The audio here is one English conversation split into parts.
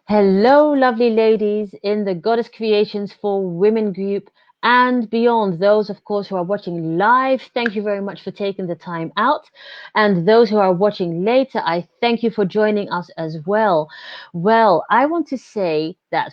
Hello, lovely ladies in the Goddess Creations for Women group and beyond. Those, of course, who are watching live, thank you very much for taking the time out. And those who are watching later, I thank you for joining us as well. Well, I want to say that,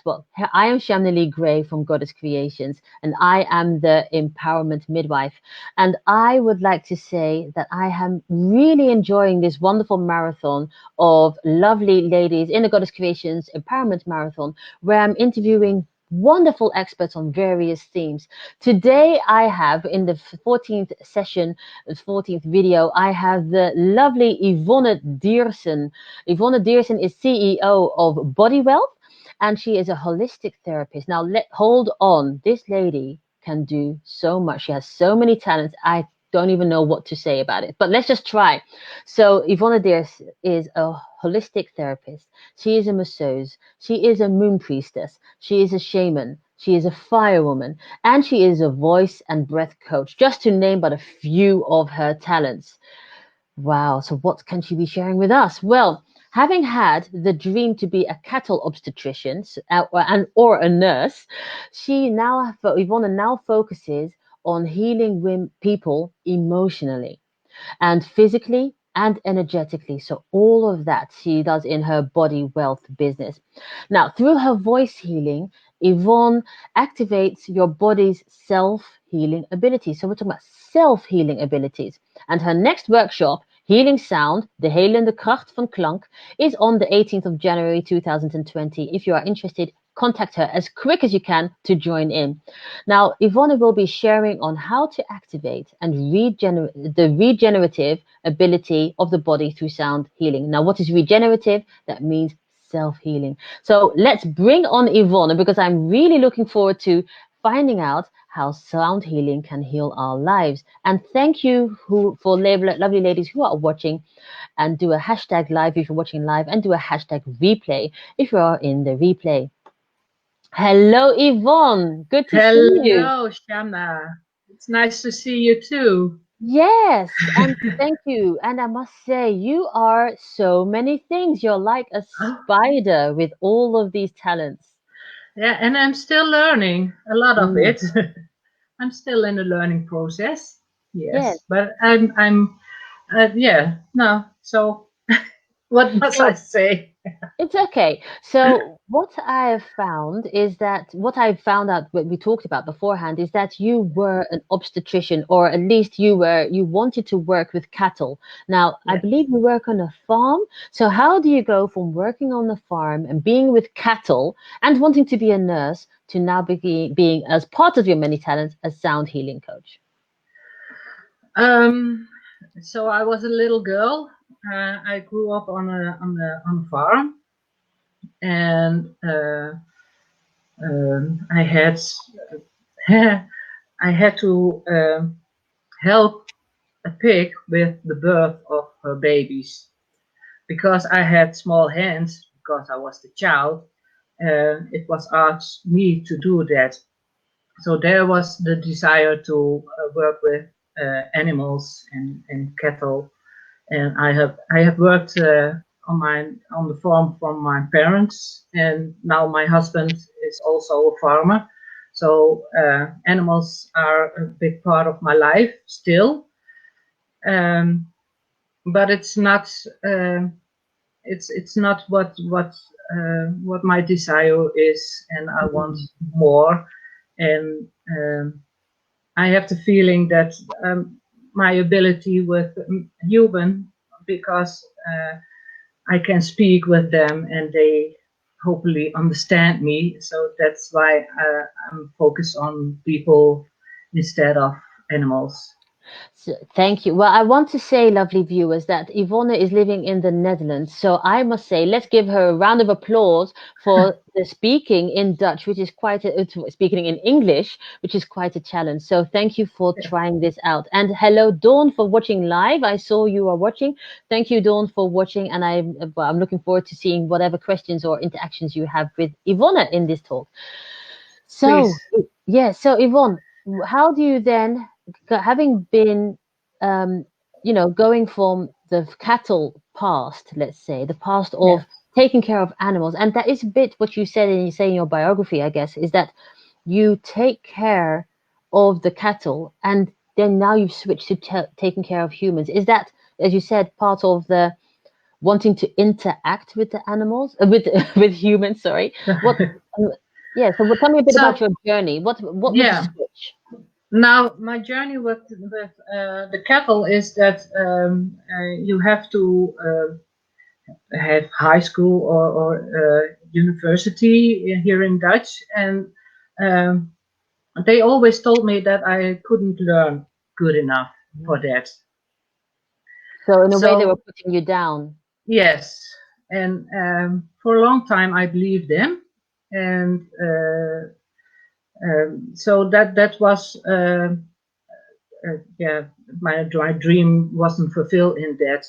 I am Shamna Gray from Goddess Creations, and I am the empowerment midwife. And I would like to say that I am really enjoying this wonderful marathon of lovely ladies in the Goddess Creations Empowerment Marathon, where I'm interviewing wonderful experts on various themes. Today, I have in the 14th session, the 14th video, I have the lovely Yvonne Diersen. Yvonne Diersen is CEO of Body Wealth, and she is a holistic therapist. Now, hold on. This lady can do so much. She has so many talents. I don't even know what to say about it, but let's just try. So Yvonne Diersen is a holistic therapist. She is a masseuse. She is a moon priestess. She is a shaman. She is a firewoman, and she is a voice and breath coach, just to name but a few of her talents. Wow. So what can she be sharing with us? Well, having had the dream to be a cattle obstetrician or a nurse, Yvonne now focuses on healing people emotionally and physically and energetically. So all of that she does in her body wealth business. Now, through her voice healing, Yvonne activates your body's self-healing abilities. So we're talking about self-healing abilities. And her next workshop, Healing Sound, the Helende Kracht van Klank, is on the 18th of January 2020. If you are interested, contact her as quick as you can to join in. Now, Yvonne will be sharing on how to activate and the regenerative ability of the body through sound healing. Now, what is regenerative? That means self-healing. So let's bring on Yvonne because I'm really looking forward to finding out how sound healing can heal our lives. And thank you for lovely ladies who are watching, and do a hashtag live if you're watching live, and do a hashtag replay if you are in the replay. Hello, Yvonne. Good to see you. Hello, Shamna. It's nice to see you too. Yes, and thank you. And I must say, you are so many things. You're like a spider with all of these talents. Yeah, and I'm still learning a lot of Mm, it. I'm still in the learning process. yes. Yes, but yeah, no. So what must I So say? it's okay. So what I have found is that what I found out what we talked about beforehand is that you were an obstetrician, or at least you wanted to work with cattle. Now, I Yes. believe you work on a farm. So how do you go from working on the farm and being with cattle and wanting to be a nurse to now being, as part of your many talents, a sound healing coach? Um. So I was a little girl. I grew up on a farm, and I had I had to help a pig with the birth of her babies. Because I had small hands, because I was the child, it was asked me to do that. So there was the desire to work with animals and cattle. And I have worked on the farm from my parents, and now my husband is also a farmer. So animals are a big part of my life still. Um, but it's not what my desire is, and I want Mm. more. And I have the feeling that my ability with human, because I can speak with them and they hopefully understand me. So that's why I'm focused on people instead of animals. So, thank you. Well, I want to say, lovely viewers, that Yvonne is living in the Netherlands. So I must say, let's give her a round of applause for the speaking in Dutch, which is speaking in English, which is quite a challenge. So thank you for Yeah. trying this out. And hello, Dawn, for watching live. I saw you are watching. Thank you, Dawn, for watching. And I'm looking forward to seeing whatever questions or interactions you have with Yvonne in this talk. So, Please. yeah, so Yvonne, how do you then, having been, um, going from the cattle past, let's say, the past of Yes. taking care of animals, and that is a bit what you said in your biography, I guess, is that you take care of the cattle, and then now you've switched to taking care of humans. Is that, as you said, part of the wanting to interact with the animals, with with humans? Sorry, what? Um, yeah. So, tell me a bit about So your journey. What was the yeah, switch? now my journey with the cattle is that you have to have high school or university here in Dutch, and um, they always told me that I couldn't learn good enough for that. So, in a way, they were So putting you down. yes, and for a long time I believed them, and so that was yeah, my dream wasn't fulfilled in that.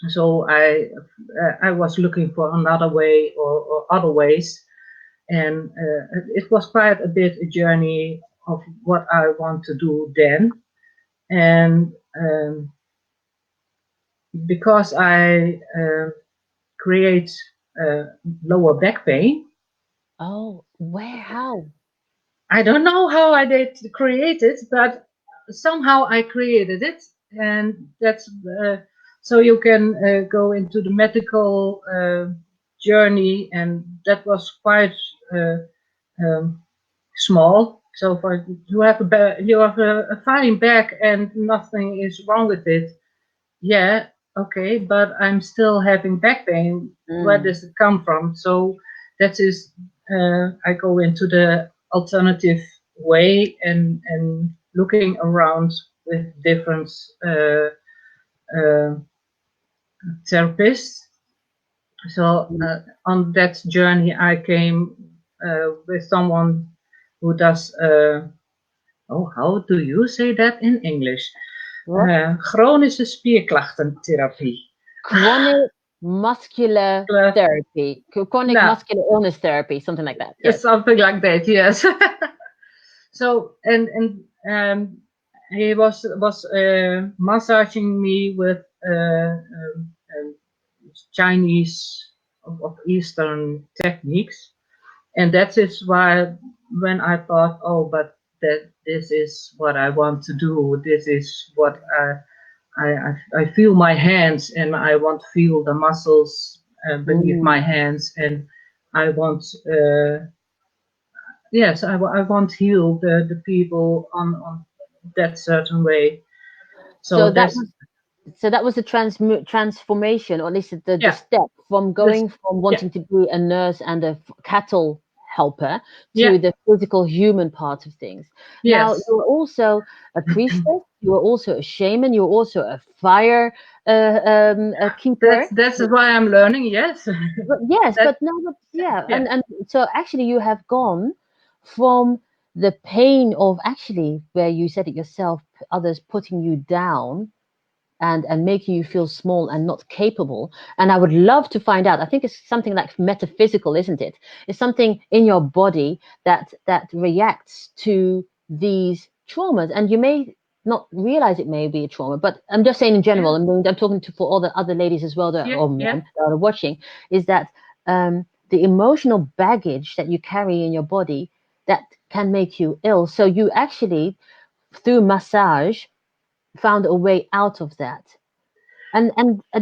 So I was looking for another way or other ways, and it was quite a bit a journey of what I want to do then, and because I create uh, lower back pain. Oh, where? How? I don't know how I did create it, but somehow I created it, and that's so you can go into the medical journey, and that was quite uh, um, small. So for you have you have a fine back and nothing is wrong with it. Yeah, okay, but I'm still having back pain. Where Mm. does it come from? So that is, I go into the alternative way and looking around with different uh, uh, therapists. So on that journey, I came with someone who does. Oh, how do you say that in English? What? Chronische spierklachtentherapie. Chronic muscular therapy, chronic No, muscular illness therapy, something like that. it's Yes. something like that. Yes. So and he was massaging me with Chinese of Eastern techniques, and that is why when I thought, oh, but that this is what I want to do. This is what I feel my hands, and I want to feel the muscles beneath my Mm. hands, and I want yes, I want to heal the people on that certain way. So So that that's was so that was the transformation, or at least the yeah, step from this going from yeah, wanting to be a nurse and a cattle helper to yeah, the physical human part of things. Now, yes. you're also a priestess, you are also a shaman, you're also a fire a keeper. That's why I'm learning. Yes, But yes, that but no, but yeah, yeah, and so actually you have gone from the pain of actually where you said it yourself, others putting you down and making you feel small and not capable. And I would love to find out. I think it's something like metaphysical, isn't it? It's something in your body that reacts to these traumas, and you may not realize it may be a trauma, but I'm just saying in yeah, general. I mean, I'm talking to for all the other ladies as well that yeah, or yeah, men that are watching. Is that the emotional baggage that you carry in your body that can make you ill? So you actually through massage found a way out of that. And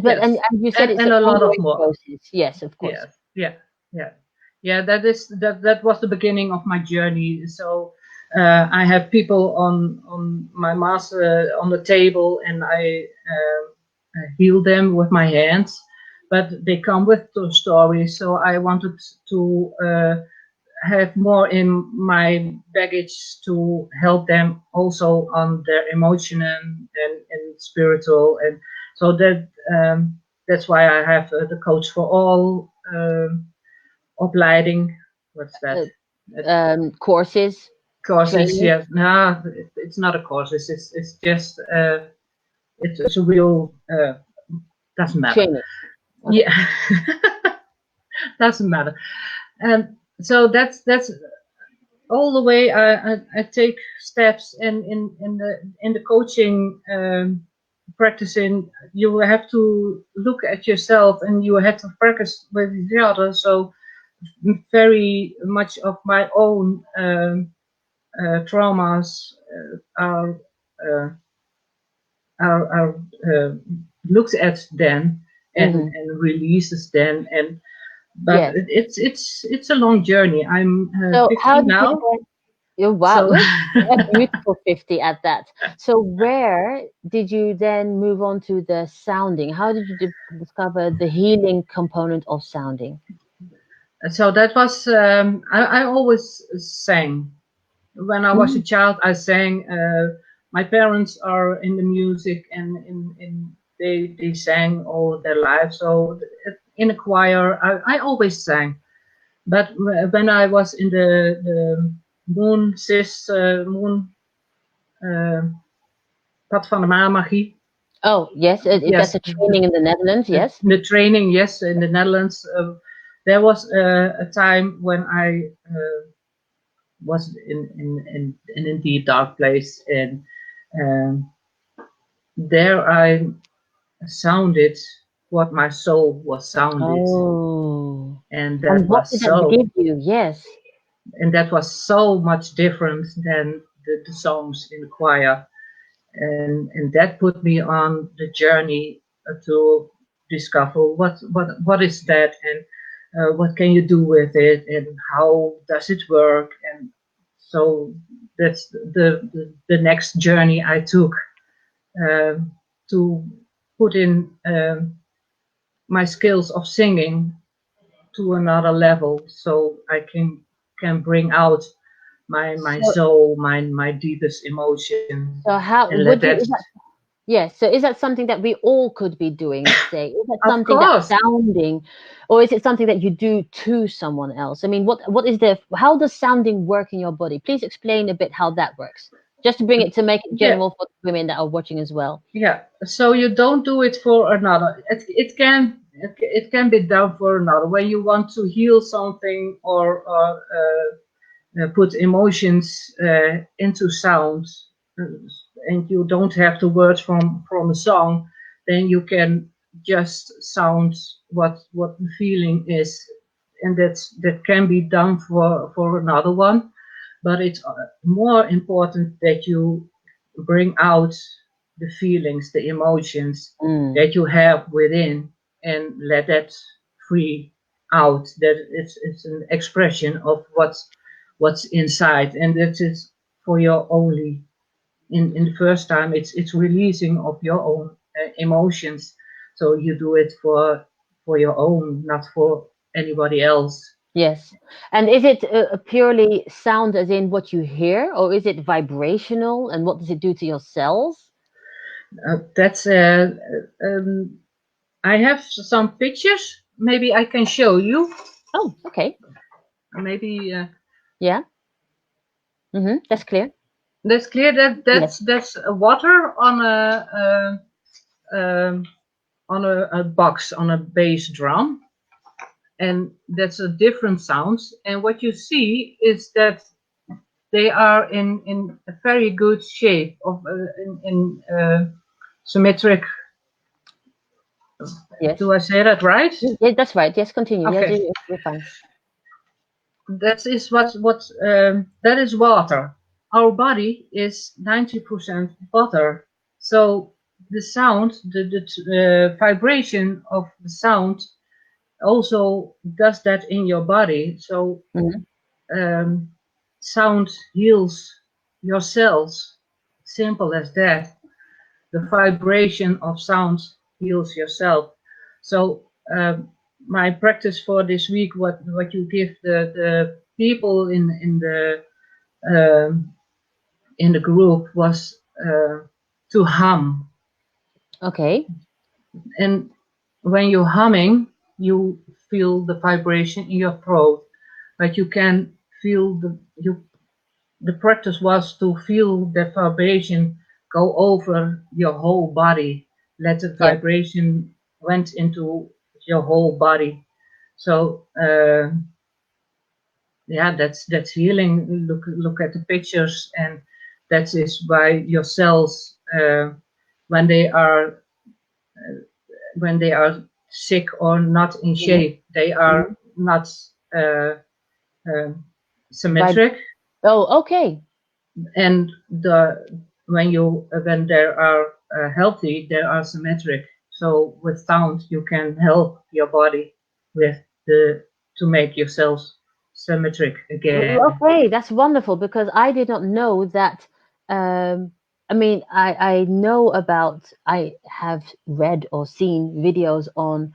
yes, you said it's an and a lot of ongoing more. process. Yes, of course. Yes, yeah, yeah, yeah. That was the beginning of my journey. So I have people on my master on the table, and I heal them with my hands. But they come with two stories, so I wanted to have more in my baggage to help them also on their emotional and spiritual, and so that's why I have the coach for all opleiding. What's that? Uh, Uh, Courses, Courses? training, Yes. No, it's not a course. It's just it's a real doesn't matter. training. Okay. Yeah, doesn't matter. And so that's all the way I take steps in the coaching. practicing, you have to look at yourself and you have to practice with each other. So very much of my own traumas are uh, are looked at then and releases then. And but Yes. it's a long journey. I'm So 50 how did you now, then, you wow, so you're a beautiful 50 at that. So where did you then move on to the sounding? How did you discover the healing component of sounding? so that was I always sang. When I was a Mm. child, I sang. My parents are in the music, and they sang all their lives. So in a choir, I always sang. But when I was in the moon sis moon uh, pad van de maan magie, Oh, yes, that's yes, a training in the Netherlands, yes. the training, yes, in the Netherlands, there was a time when I was in an indeed dark place, and um, there I sounded what my soul was sounded, Oh. and And that what was did that so, give you? Yes. and that was so much different than the songs in the choir, and that put me on the journey to discover what is that, and what can you do with it, and how does it work, and so that's the next journey I took, to put in my skills of singing to another level, so I can bring out my So, soul, my deepest emotion, so and how let would that. you, is that, yes, so is that something that we all could be doing, let's say? Is that Of something that's course, sounding, or is it something that you do to someone else? I mean, what is the, how does sounding work in your body? Please explain a bit how that works. Just to bring it, to make it yeah, general for the women that are watching as well. yeah. So you don't do it for another. It can be done for another when you want to heal something, or put emotions into sound, uh, and you don't have the words from a song, then you can just sound what the feeling is, and that can be done for another one. But it's more important that you bring out the feelings, the emotions Mm. that you have within, and let that free out. That it's an expression of what's inside, and that is for your only. In the first time, it's releasing of your own emotions. So you do it for your own, not for anybody else. Yes. And is it purely sound as in what you hear, or is it vibrational, and what does it do to your cells? That's um, I have some pictures. Maybe I can show you. Oh, okay. Maybe Yeah. That's clear. that's clear. Yes. That's water on a box, on a bass drum, and that's a different sound. And what you see is that they are in a very good shape of in symmetric. Yes. Do I say that right? Yeah, that's right. Yes, continue. Yes, Okay, you're fine. that is what that is water. Our body is 90% water, so the sound, the vibration of the sound also does that in your body. So Mhm. um, sound heals your cells. Simple as that. The vibration of sound heals yourself. So my practice for this week, what you give the people um, in the group was to hum, Okay. and when you're humming, you feel the vibration in your throat, but you can feel the practice was to feel the vibration go over your whole body. Let the Yeah. vibration went into your whole body. So yeah, that's healing. Look at the pictures, and that is why your cells when they are sick or not in Mhm. shape. They Mhm. are not uh, By symmetric, okay. and when they are healthy, they are symmetric. So with sound, you can help your body with the to make yourselves symmetric again. Okay, that's wonderful because I did not know that. Um, I mean, I know about. I have read or seen videos on.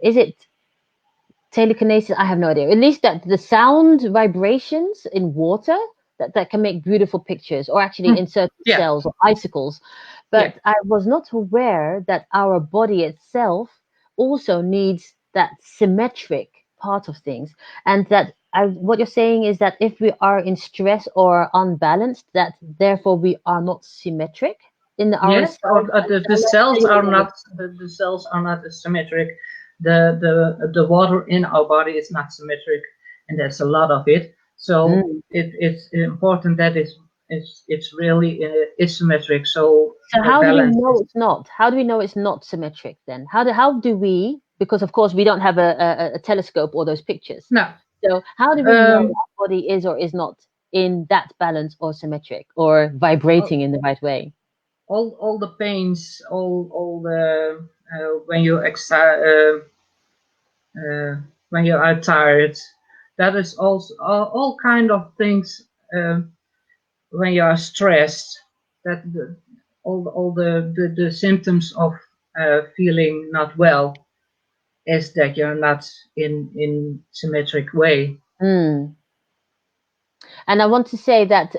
Is it telekinesis? I have no idea. At least that the sound vibrations in water that can make beautiful pictures, or actually Hmm. in certain Yeah, cells or icicles. yeah. But I was not aware that our body itself also needs that symmetric part of things, and that what you're saying is that if we are in stress or unbalanced, that therefore we are not symmetric in our Yes, cells or and the cells cellular are levels. not the cells are not symmetric. The water in our body is not symmetric, and there's a lot of it. So Mm. it's important that it's really is symmetric. So So the how do we balance know is it's not? How do we know it's not symmetric then? How do we, because of course we don't have a telescope or those pictures. no. So how do we know Um, our body is or is not in that balance or symmetric or all, vibrating in the right way? all the pains, all the when you when you are tired, that is also all kind of things. When you are stressed, that all the symptoms of feeling not well is that you're not in symmetric way. Mm. And I want to say that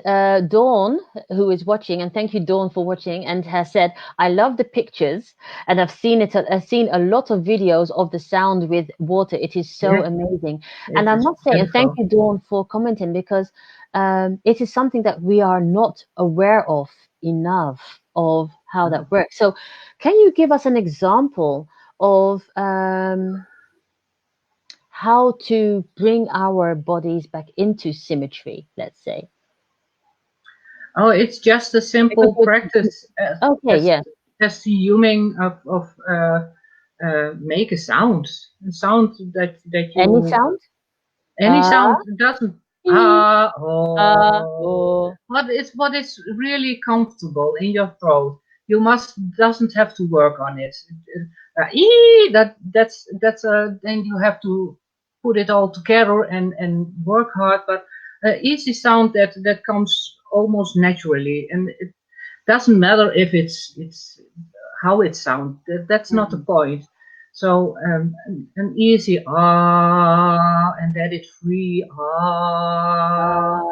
Dawn, who is watching, and thank you, Dawn, for watching, and has said, "I love the pictures, and I've seen it. I've seen a lot of videos of the sound with water. It is so Yeah, amazing." And it I is must say, and thank beautiful. you, Dawn, for commenting because it is something that we are not aware of enough of how that works. So, can you give us an example of? How to bring our bodies back into symmetry, let's say. Oh, it's just a Because simple practice okay, as yeah. as the humming of make a sound that Any you sound? any Ah, sound doesn't ee, oh, oh. what is really comfortable in your throat. You must doesn't have to work on it. That's then you have to put it all together and work hard. But easy sound that comes almost naturally, and it doesn't matter if it's how it sounds. That's not the Mm. point. So an easy ah, and let it free ah,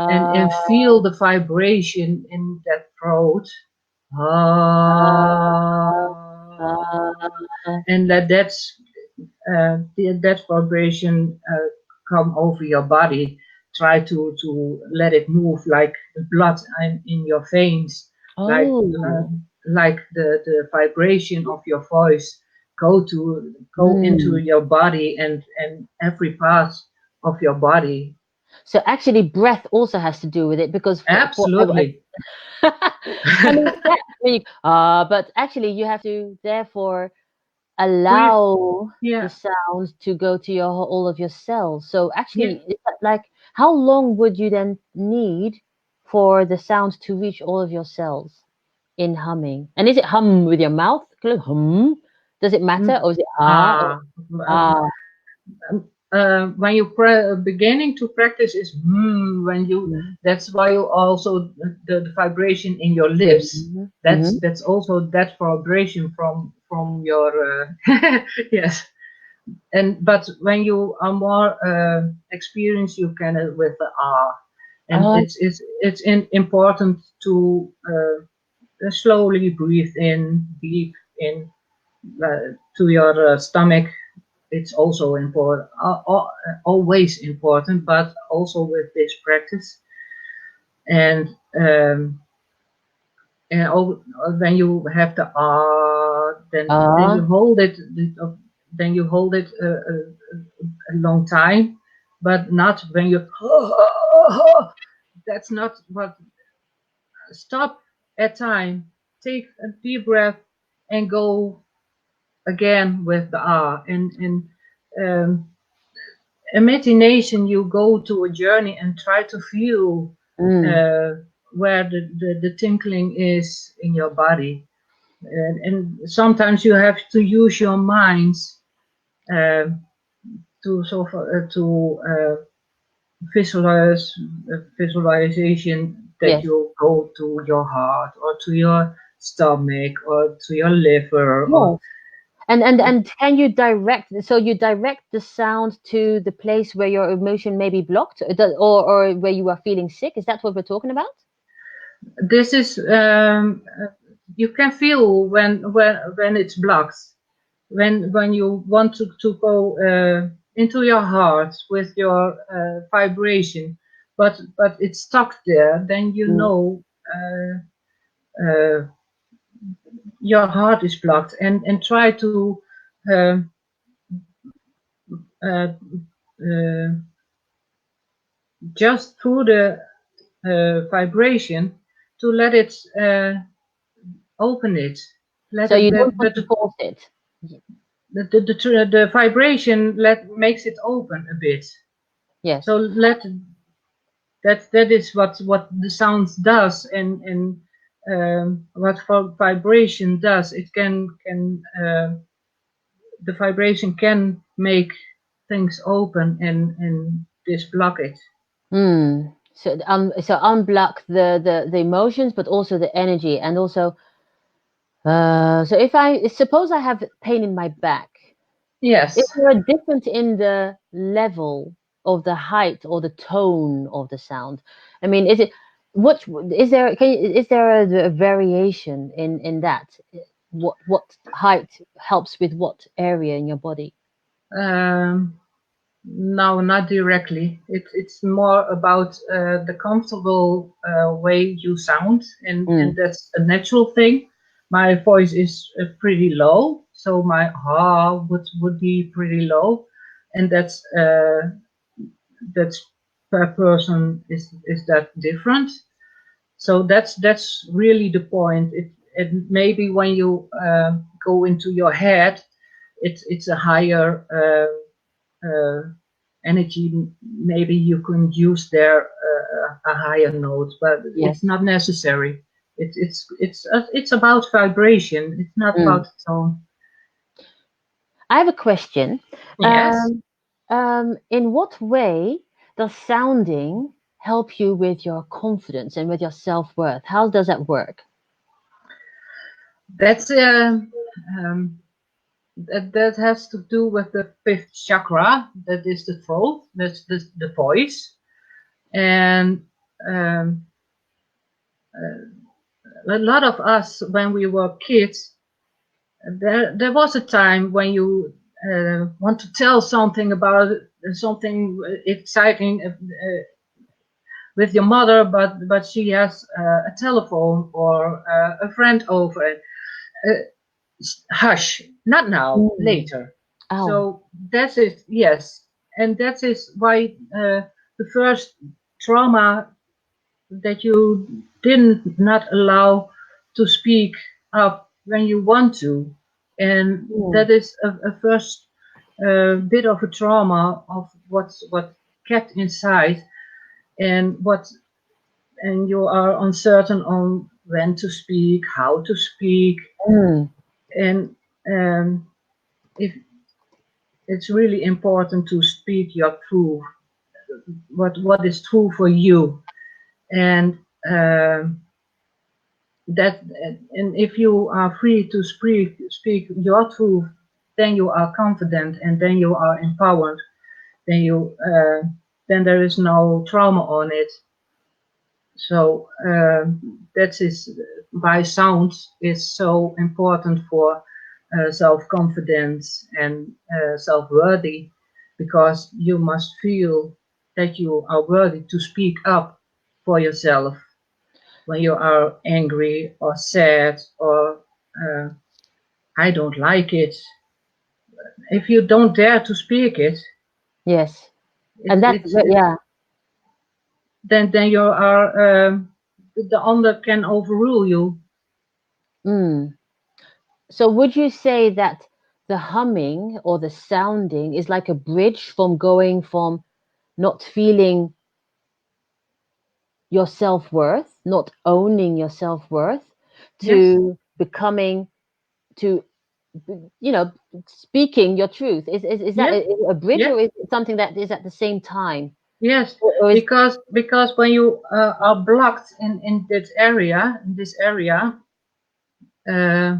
and feel Ah, the vibration in that throat ah, ah, ah. and that vibration come over your body. Try to let it move like blood in your veins, like Oh. like the vibration of your voice go into Mm. your body and every part of your body. So actually, breath also has to do with it because for Absolutely. I mean, but actually, you have to therefore Breathe. allow the Yeah. sound to go to your all of your cells. So Yeah. actually, is that like how long would you then need for the sound to reach all of your cells in humming? And is it hum with your mouth? Kind of hum? Does it matter, Mm. or is it ah or Ah. ah? When you beginning to practice is when you Mm-hmm. that's why you also the vibration in your lips, Mm-hmm. that's also that vibration from your yes. And but when you are more experienced, you can with the ah, and Oh, it's important to slowly breathe in deep in to your stomach. It's also important, always important, but also with this practice. And when you have the then you ah. hold it, then you hold it a long time, but not when you. That's not what. Stop at time. take a deep breath and go again with the ah. And imagination, you go to a journey and try to feel where the tinkling is in your body. And sometimes you have to use your minds to sort of, visualization that Yes. you go to your heart or to your stomach or to your liver. Yes. And can you direct, so you direct the sound to the place where your emotion may be blocked, or where you are feeling sick? Is that what we're talking about? This is you can feel when it's blocked, when you want to go into your heart with your vibration, but it's stuck there. Then you know your heart is blocked, and try to uh, uh, uh, just through the vibration to let it open it. Let So it you don't want let to force it. the vibration makes it open a bit. Yes. So that is what the sound does, and what vibration does. It can the vibration can make things open and disblock it. So unblock the emotions, but also the energy, and also so if I suppose I have pain in my back, is Yes. there a difference in the level of the height or the tone of the sound? I mean, is it what is there? Is there a variation in that? What height helps with what area in your body? Um, No, not directly. It's more about the comfortable way you sound, and that's a natural thing. My voice is pretty low, so my ha would be pretty low, and that's per person is that different. So that's really the point. And maybe when you go into your head, it's a higher energy. Maybe you can use there a higher note, but Yes. it's not necessary. It's about vibration. It's not about tone. I have a question. Yes. In what way does sounding help you with your confidence and with your self-worth? How does that work? That's um, that has to do with the fifth chakra. That is the throat. That's the voice. And um, a lot of us, when we were kids, there was a time when you want to tell something about something exciting with your mother, but she has a telephone or a friend over. Hush, not now, Mm. later. Oh. So that's it. Yes, and that is why the first trauma that you didn't not allow to speak up when you want to, and Mm. that is a first bit of a trauma of what kept inside, and you are uncertain on when to speak, how to speak, Mm. and if it's really important to speak your truth, what is true for you, and that and if you are free to speak your truth, then you are confident, and then you are empowered, then you then there is no trauma on it. So that is why sound is so important for self-confidence and self-worthy, because you must feel that you are worthy to speak up for yourself when you are angry or sad or uh, I don't like it. If you don't dare to speak it, Yes. And it's yeah. then you are the other can overrule you. Mm. So would you say that the humming or the sounding is like a bridge from going from not feeling your self-worth, not owning your self-worth, Yes, to becoming, to, speaking your truth? Is that yes, a bridge, yes, or is it something that is at the same time? yes. Or is Because when you are blocked in this area, uh,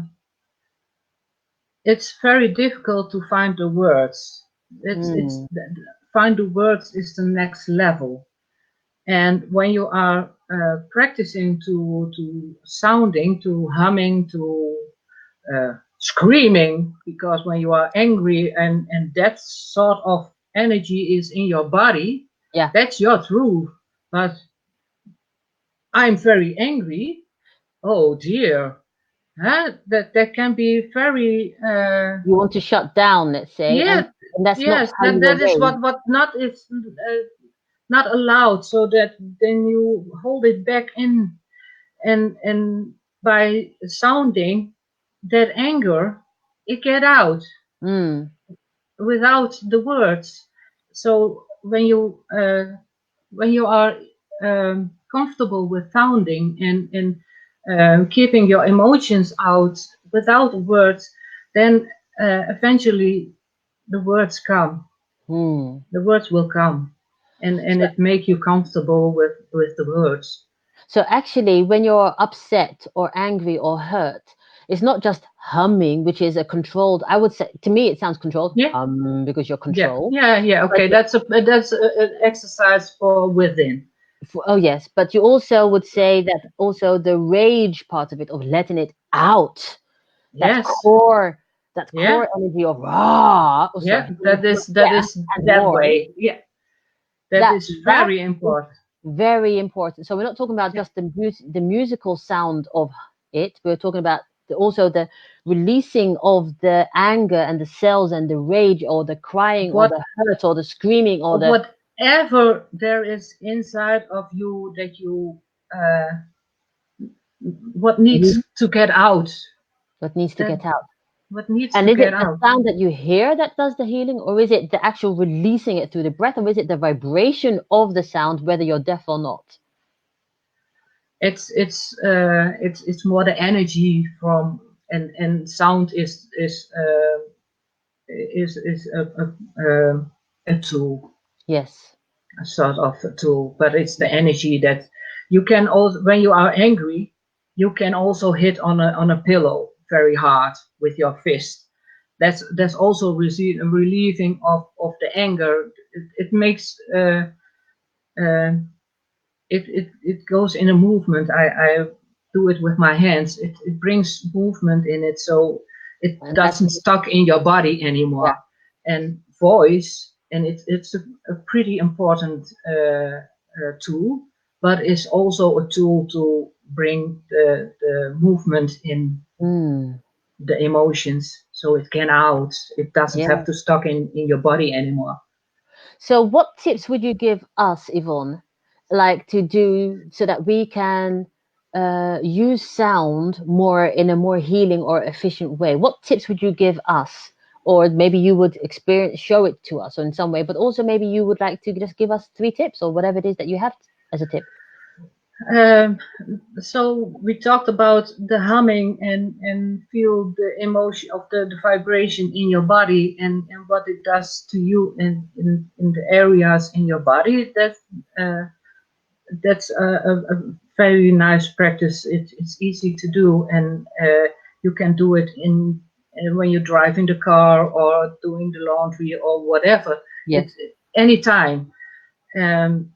it's very difficult to find the words. It's mm, find the words is the next level. And when you are practicing to sounding, to humming, to screaming, because when you are angry and that sort of energy is in your body, yeah, that's your truth. But I'm very angry. Oh dear, huh? That can be very you want to shut down, let's say, and yeah, that's not yes. how That you that is arrange. what not is not allowed. So that then you hold it back in, and by sounding that anger, it get out Mm, without the words. So when you are comfortable with sounding and keeping your emotions out without words, then eventually the words come. mm. The words will come, and So, it make you comfortable with the words. so actually, when you're upset or angry or hurt, it's not just humming, which is a controlled. I would say, to me, it sounds controlled. Yeah, Because you're yeah, controlled. yeah, yeah. But Okay, that's an exercise for within. oh yes, but you also would say that also the rage part of it, of letting it out, that Yes, core, that yeah, core energy of rah. Oh, sorry, yeah. That yeah, is and that voice. way. Yeah, that That is that very is important. very important. So we're not talking about Yeah. just the musical sound of it. We're talking about also the releasing of the anger and the cells and the rage or the crying or What the hurt or the screaming or the whatever there is inside of you that you uh, what needs to get out. what needs to That get out. what needs And to is get it the out. sound that you hear that does the healing, or is it the actual releasing it through the breath, or is it the vibration of the sound, whether you're deaf or not? It's more the energy from and sound is a tool, Yes. a sort of a tool, but it's the energy that you can also, when you are angry, you can also hit on a pillow very hard with your fist. That's also relieving of the anger. It makes uh, it goes in a movement. I do it with my hands. It brings movement in it, so it And that's doesn't stuck in your body yeah. anymore. And voice, and it's a pretty important tool, but it's also a tool to bring the movement in Mm, the emotions, so it can out. It doesn't have yeah. to stuck in your body anymore. So, what tips would you give us, Yvonne, like to do so that we can use sound more in a more healing or efficient way? What tips would you give us? Or maybe you would experience, show it to us in some way, but also maybe you would like to just give us 3 tips or whatever it is that you have as a tip. Um, so we talked about the humming and feel the emotion of the vibration in your body and what it does to you in the areas in your body. Uh, that's a very nice practice. It's easy to do, and you can do it in when you're driving the car or doing the laundry or whatever. Yes. It's anytime. Um,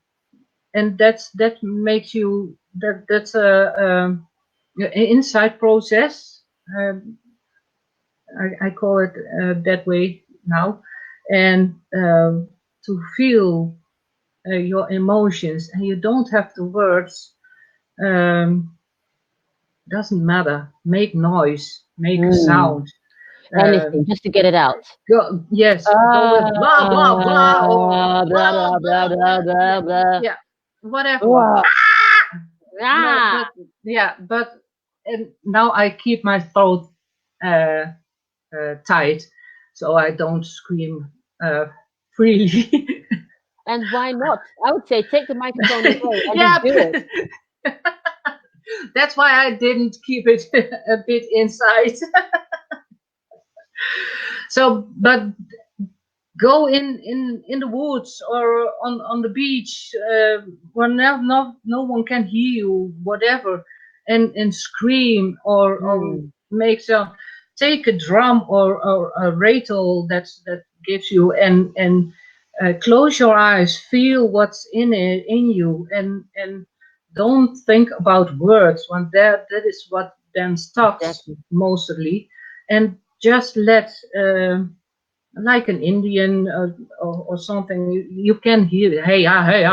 and that makes you that's an inside process. Um, I call it that way now, and to feel your emotions, and you don't have the words. Um, doesn't matter. Make noise, make a Mm. sound. Anything Um, just to get it out. yes, go with blah blah blah or Blah, blah blah, blah, blah blah, blah. Yeah, blah, blah. yeah, whatever. Ugh. No, Ah, but yeah, but and now I keep my throat uh, tight, so I don't scream freely. And why not? I would say take the microphone away and Yeah, just do it. that's why I didn't keep it a bit inside. So, but go in the woods or on the beach where no one can hear you, whatever, and scream or Mm, make some. Take a drum or a rattle that gives you and close your eyes, feel what's in it in you, and don't think about words when that is what then stops exactly. mostly, and just let like an Indian or something, you can hear hey ho hey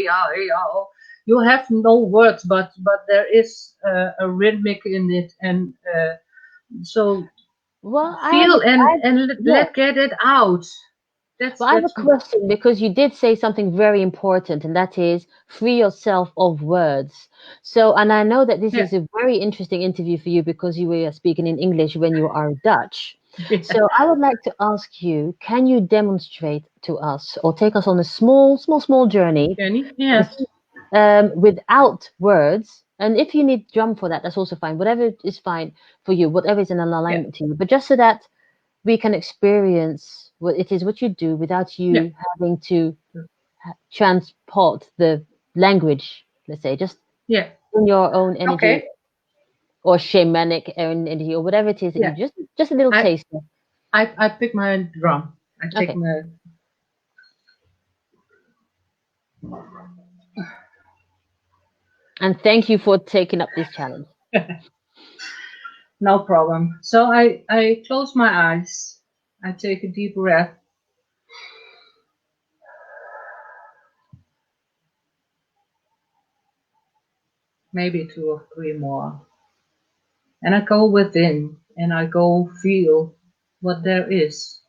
ho. You have no words, but there is a rhythmic in it, and so Well, feel and yeah. let get it out. Well, I have a That's question because you did say something very important, and that is free yourself of words. So, and I know that this yeah is a very interesting interview for you because you were speaking in English when you are Dutch. yeah. So, I would like to ask you, can you demonstrate to us or take us on a small journey Jenny, yes, without words? And if you need drum for that, that's also fine. Whatever is fine for you, whatever is in yeah alignment to you. But just so that we can experience what it is what you do without yeah you having to transport the language, let's say, just yeah in your own energy okay or shamanic energy or whatever it is that you yeah. just a little I taster. I pick my drum. I take Okay. my And thank you for taking up this challenge. no problem. So I close my eyes. I take a deep breath. Maybe two or three more. And I go within and I go feel what there is.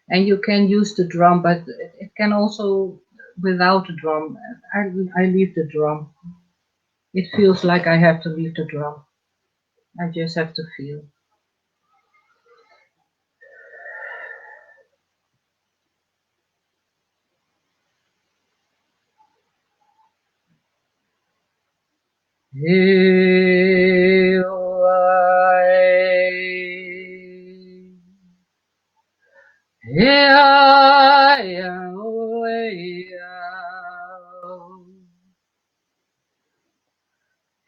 And you can use the drum, but it can also without the drum. I leave the drum. It feels like I have to leave the drum. I just have to feel. Hey yo, hey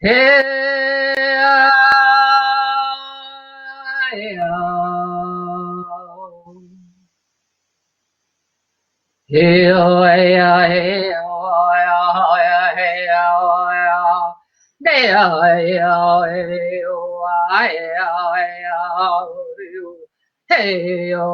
yo, hey yo, hey yo, hey yo.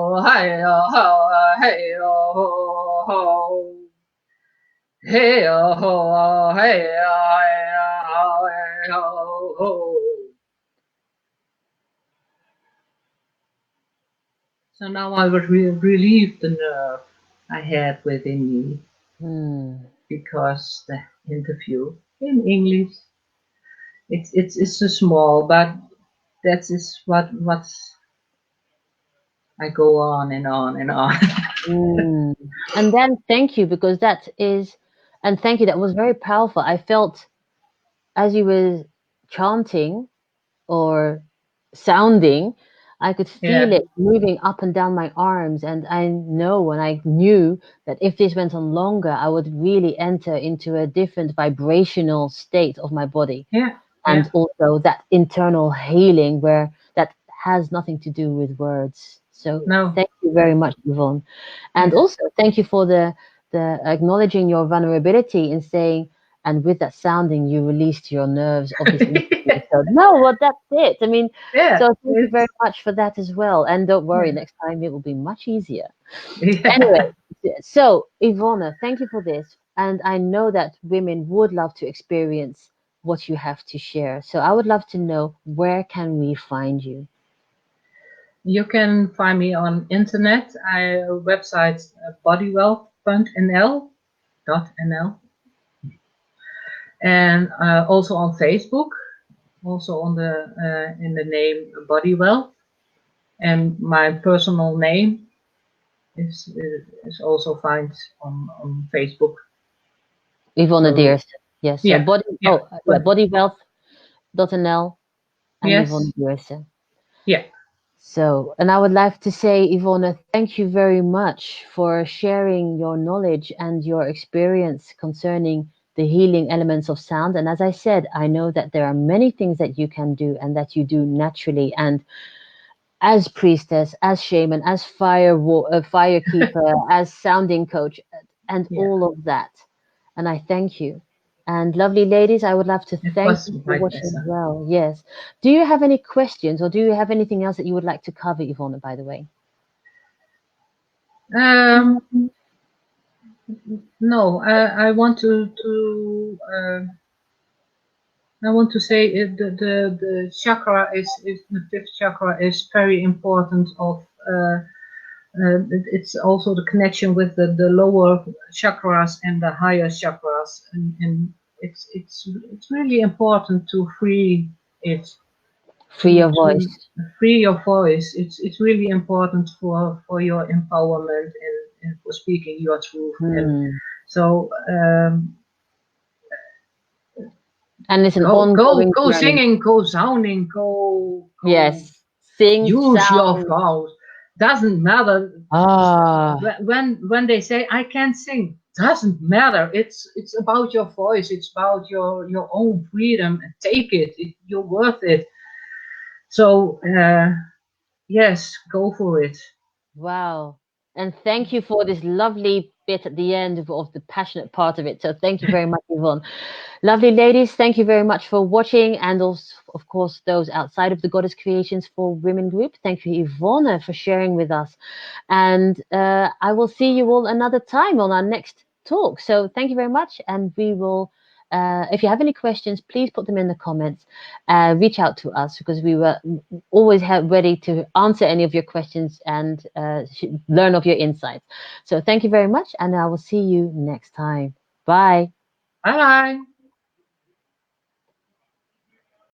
So now I would relieve the nerve I had within me Hmm. because the interview in English it's so small, but that is what I go on and on and on. Mm. And then thank you because that is, and thank you, that was very powerful. I felt as you were chanting or sounding, I could feel Yeah, it moving up and down my arms. And I know and I knew that if this went on longer, I would really enter into a different vibrational state of my body. yeah, And yeah. also that internal healing where that has nothing to do with words. So No, thank you very much, Yvonne. And yeah, also thank you for the acknowledging your vulnerability in saying, and with that sounding, you released your nerves of this interview. So no, well, that's it. I mean, yeah. so thank you very It's much for that as well. And don't worry, yeah, next time it will be much easier. Anyway, yeah. so Ivona, thank you for this. And I know that women would love to experience what you have to share. So I would love to know, where can we find you? You can find me on internet. I website bodywealth.nl, and also on Facebook, also on the in the name Bodywealth, and my personal name is also found on Facebook. Yvonne So, Diersen. Yes. So yeah, bodywealth.nl and yes, Yvonne Diersen. yeah. So, and I would like to say, Yvonne, thank you very much for sharing your knowledge and your experience concerning the healing elements of sound. And as I said, I know that there are many things that you can do and that you do naturally. And as priestess, as shaman, as firekeeper, as sounding coach, and Yeah, all of that. And I thank you. And lovely ladies, I would love to it thank was you for my watching as pleasure. well. Yes. Do you have any questions or do you have anything else that you would like to cover, Yvonne, by the way? Um, no, I want I want to say the chakra is the fifth chakra is very important. It's also the connection with the lower chakras and the higher chakras, and it's really important to free it, Free your to voice. free your voice. It's really important for your empowerment and for speaking your truth. And Hmm. so And it's an go ongoing journey. singing, go sounding, go Yes. Sing, use your sound. voice. Doesn't matter Ah, when they say I can't sing. Doesn't matter. It's about your voice. It's about your own freedom. Take it. You're worth it. So yes, go for it. wow. And thank you for this lovely bit at the end of the passionate part of it. So thank you very much, Yvonne. Lovely ladies, thank you very much for watching. And also, of course, those outside of the Goddess Creations for Women group. Thank you, Yvonne, for sharing with us. And I will see you all another time on our next talk. So thank you very much. And we will, if you have any questions, please put them in the comments. Reach out to us because we were always ready to answer any of your questions and learn of your insights. So thank you very much. And I will see you next time. Bye. Bye bye.